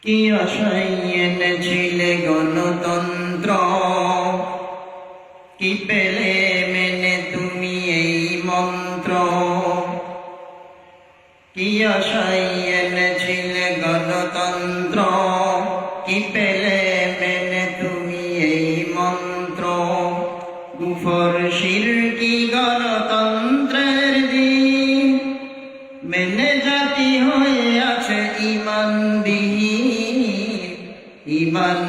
কি আশায় এনেছিলে গণতন্ত্র, কি পেলে মেনে তুমি এই মন্ত্র? কি আশায় এনেছিলে গণতন্ত্র, কি পেলে মেনে তুমি এই মন্ত্র? কুফর শিরকি গণতন্ত্রের দিন মেনে জাতি হয়ে আছে ইমানবিহীন, ইমান